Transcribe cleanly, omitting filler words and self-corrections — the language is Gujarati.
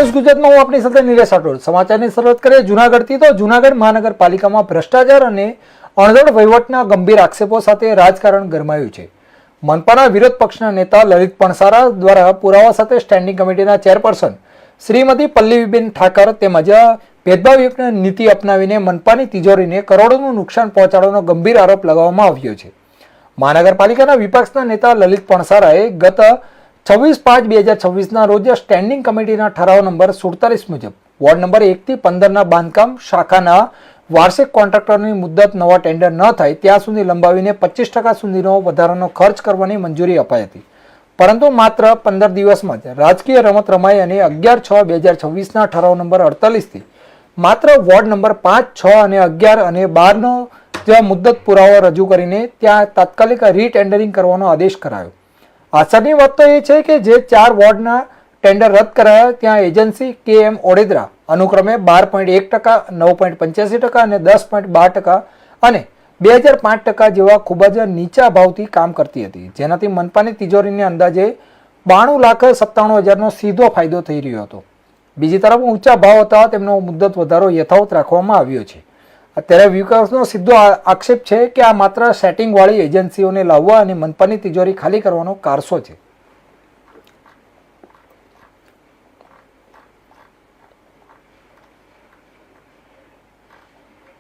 ગુજરાતમાં હું આપની સાથે નિલેશ રાઠોડ સમાચારની શરૂઆત કરીએ જૂનાગઢથી. તો જૂનાગઢ મહાનગરપાલિકામાં ભ્રષ્ટાચાર અને અણઘડ વહીવટના ગંભીર આક્ષેપો સાથે રાજકારણ ગરમાયું છે. મનપાના વિરોધ પક્ષના નેતા લલિત પણસારા દ્વારા પુરાવા સાથે સ્ટેન્ડિંગ કમિટીના ચેરપર્સન શ્રીમતી પલ્લવીબેન ઠાકર તેમજ ભેદભાવયુક્ત નીતિ અપનાવીને મનપાની તિજોરીને કરોડોનું નુકસાન પહોંચાડવાનો ગંભીર આરોપ લગાવવામાં આવ્યો છે. મહાનગરપાલિકાના વિપક્ષના નેતા લલિત પણસારાએ ગત 26/5/2026 રોજ સ્ટેન્ડિંગ કમિટીના ઠરાવ નંબર 47 મુજબ વોર્ડ નંબર 1 થી 15 બાંધકામ શાખાના વાર્ષિક કોન્ટ્રાક્ટરની મુદ્દત નવા ટેન્ડર ન થાય ત્યાં સુધી લંબાવીને 25% સુધીનો વધારાનો ખર્ચ કરવાની મંજૂરી અપાઈ હતી. પરંતુ માત્ર 15 દિવસમાં જ રાજકીય રમત રમાઈ અને 11/6/2026 ઠરાવ નંબર 48 થી માત્ર વોર્ડ નંબર 5, 6 અને 11 અને 12નો ત્યાં મુદ્દત પુરાવો રજૂ કરીને ત્યાં તાત્કાલિક રીટેન્ડરિંગ કરવાનો આદેશ કરાયો. આશ્ચર્યની વાત તો એ છે કે જે 4 વોર્ડના ટેન્ડર રદ કરાયા ત્યાં એજન્સી KM ઓડેદરા અનુક્રમે 12.1%, 9.85% અને 10.12% અને 2005% જેવા ખૂબ જ નીચા ભાવથી કામ કરતી હતી, જેનાથી મનપાની તિજોરીને અંદાજે 92,97,000નો સીધો ફાયદો થઈ રહ્યો હતો. બીજી તરફ ઊંચા ભાવ હતા તેમનો મુદ્દત વધારો યથાવત રાખવામાં આવ્યો છે. અત્યારે વિકાસનો સીધો આક્ષેપ છે કે આ માત્ર સેટિંગવાળી એજન્સીઓને લાવવા અને મનપાની તિજોરી ખાલી કરવાનો કારસો છે.